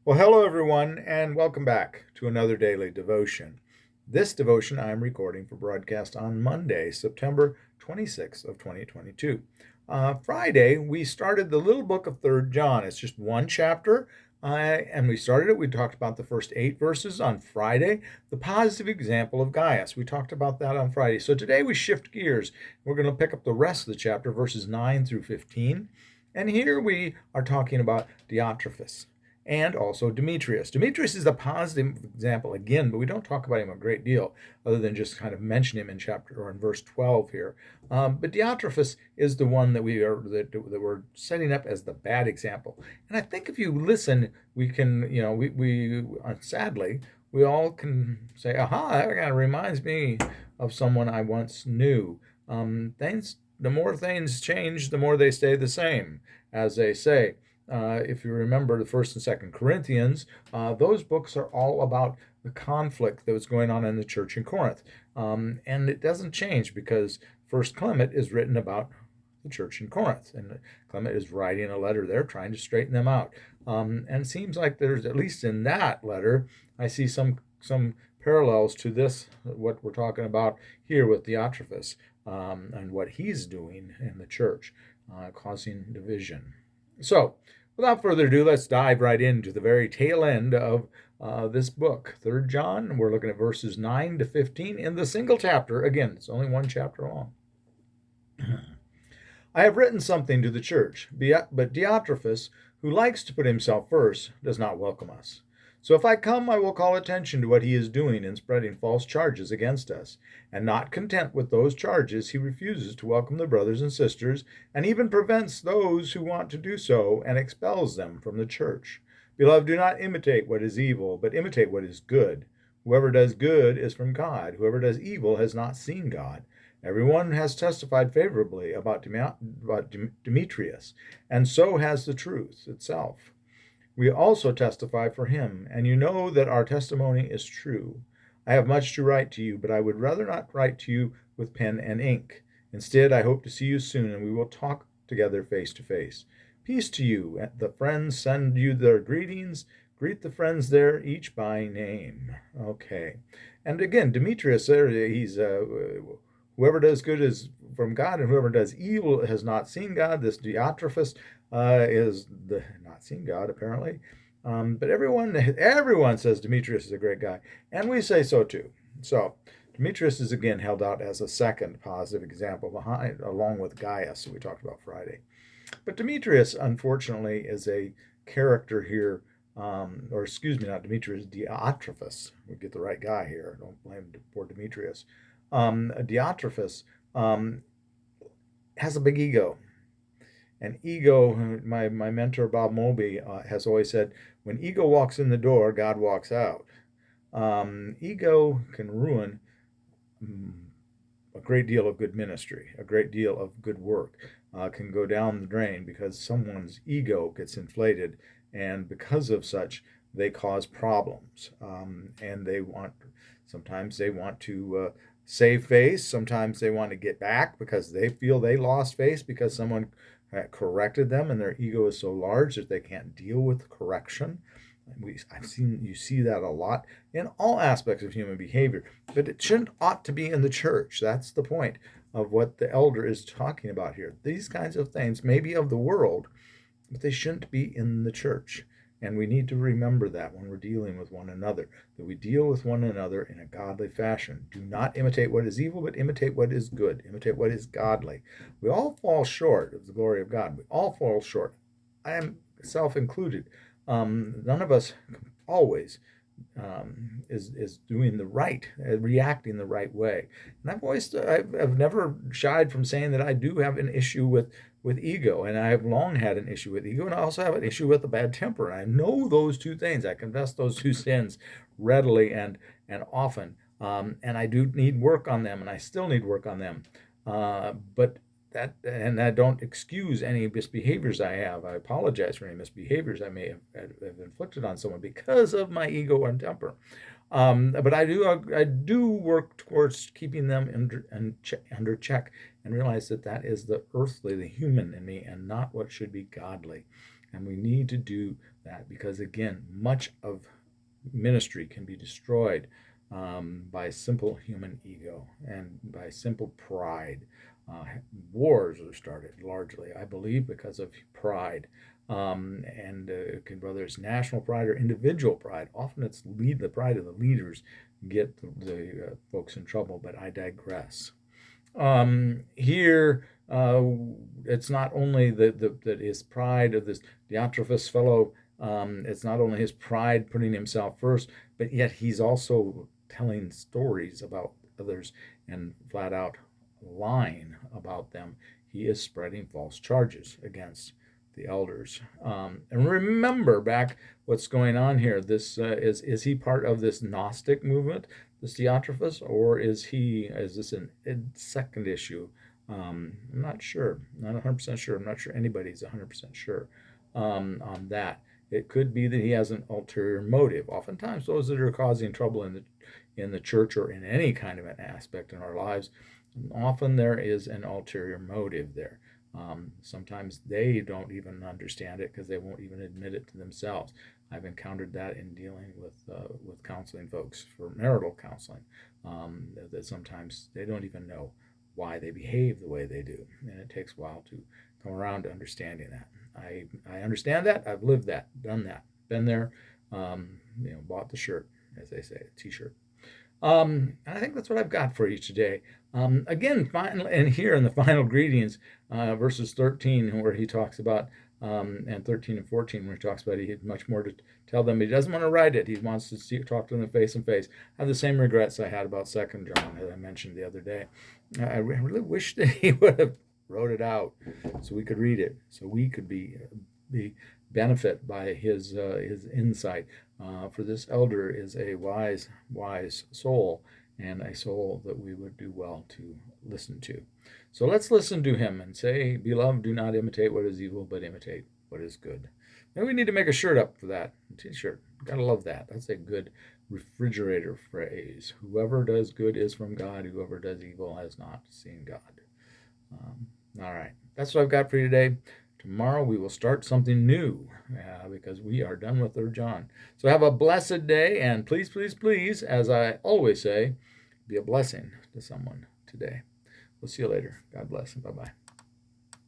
Well, hello everyone, and welcome back to another daily devotion. This devotion I'm recording for broadcast on Monday, September 26th of 2022. Friday, we started the little book of 3rd John. It's just one chapter, and we started it. We talked about the first 8 verses on Friday, the positive example of Gaius. We talked about that on Friday. So today we shift gears. We're going to pick up the rest of the chapter, verses 9 through 15. And here we are talking about Diotrephes and also Demetrius. Demetrius is a positive example again, but we don't talk about him a great deal other than just kind of mention him in chapter or in verse 12 here. But Diotrephes is the one that we're setting up as the bad example. And I think if you listen, we can, we sadly, we all can say, aha, that kind of reminds me of someone I once knew. The more things change, the more they stay the same, as they say. If you remember the First and Second Corinthians, those books are all about the conflict that was going on in the church in Corinth, and it doesn't change because First Clement is written about the church in Corinth, and Clement is writing a letter there trying to straighten them out. And it seems like there's, at least in that letter, I see some parallels to this, what we're talking about here with Diotrephes, and what he's doing in the church, causing division. So, without further ado, let's dive right into the very tail end of this book, 3rd John. We're looking at verses 9 to 15 in the single chapter. Again, it's only one chapter long. I have written something to the church, but Diotrephes, who likes to put himself first, does not welcome us. So if I come, I will call attention to what he is doing in spreading false charges against us. And not content with those charges, he refuses to welcome the brothers and sisters, and even prevents those who want to do so, and expels them from the church. Beloved, do not imitate what is evil, but imitate what is good. Whoever does good is from God. Whoever does evil has not seen God. Everyone has testified favorably about Demetrius, and so has the truth itself. We also testify for him, and you know that our testimony is true. I have much to write to you, but I would rather not write to you with pen and ink. Instead, I hope to see you soon, and we will talk together face to face. Peace to you. The friends send you their greetings. Greet the friends there, each by name. Okay. And again, Demetrius, he's whoever does good is from God, and whoever does evil has not seen God. This Diotrephes is not seen God apparently, but everyone says Demetrius is a great guy, and we say so too. So Demetrius is again held out as a second positive example behind, along with Gaius, who we talked about Friday. But Demetrius, unfortunately, is a character here, or excuse me, not Demetrius, Diotrephes. We get the right guy here. Don't blame poor Demetrius. Diotrephes has a big ego. And ego, my mentor Bob Moby has always said, when ego walks in the door, God walks out. Ego can ruin a great deal of good ministry, a great deal of good work can go down the drain because someone's ego gets inflated, and because of such, they cause problems. And sometimes they want to save face, sometimes they want to get back because they feel they lost face because someone corrected them, and their ego is so large that they can't deal with correction. You see that a lot in all aspects of human behavior, but it ought to be in the church. That's the point of what the elder is talking about here. These kinds of things may be of the world, but they shouldn't be in the church. And we need to remember that when we're dealing with one another, that we deal with one another in a godly fashion. Do not imitate what is evil, but imitate what is good. Imitate what is godly. We all fall short of the glory of God. We all fall short. I am self included. None of us always is doing the right, reacting the right way. And I've never shied from saying that I do have an issue with ego, and I have long had an issue with ego, and I also have an issue with a bad temper. And I know those two things. I confess those two sins readily and often, and I do need work on them, and I still need work on them. But I don't excuse any misbehaviors I have. I apologize for any misbehaviors I may have inflicted on someone because of my ego and temper. But I do work towards keeping them under check, and realize that is the earthly, the human in me, and not what should be godly. And we need to do that because, again, much of ministry can be destroyed by simple human ego and by simple pride. Uh, Wars are started largely, I believe, because of pride. And whether it's national pride or individual pride, often it's the pride of the leaders get the folks in trouble, but I digress. Here, it's not only that his pride of this Diotrephes fellow, it's not only his pride putting himself first, but yet he's also telling stories about others and flat out lying about them. He is spreading false charges against the elders. And remember back what's going on here. This is he part of this Gnostic movement, this Diotrephes, or is this a second issue? I'm not sure. Not 100% sure. I'm not sure anybody's 100% sure on that. It could be that he has an ulterior motive. Oftentimes, those that are causing trouble in the church or in any kind of an aspect in our lives, often there is an ulterior motive there. Sometimes they don't even understand it because they won't even admit it to themselves. I've encountered that in dealing with counseling folks for marital counseling. That sometimes they don't even know why they behave the way they do, and it takes a while to come around to understanding that. I understand that. I've lived that, done that, been there. Bought the shirt, as they say, a T-shirt. And I think that's what I've got for you today. Again, and here in the final greetings, verses 13, where he talks about, and 13 and 14, where he talks about he had much more to tell them. He doesn't want to write it. He wants to talk to them face to face. I have the same regrets I had about 2 John that I mentioned the other day. I really wish that he would have wrote it out so we could read it, so we could be benefit by his insight. For this elder is a wise soul, and a soul that we would do well to listen to. So let's listen to him and say, "Beloved, do not imitate what is evil, but imitate what is good." Maybe we need to make a shirt up for that. A T-shirt. Gotta love that. That's a good refrigerator phrase. Whoever does good is from God. Whoever does evil has not seen God. All right. That's what I've got for you today. Tomorrow we will start something new because we are done with 3 John. So have a blessed day, and please, please, please, as I always say, be a blessing to someone today. We'll see you later. God bless and bye-bye.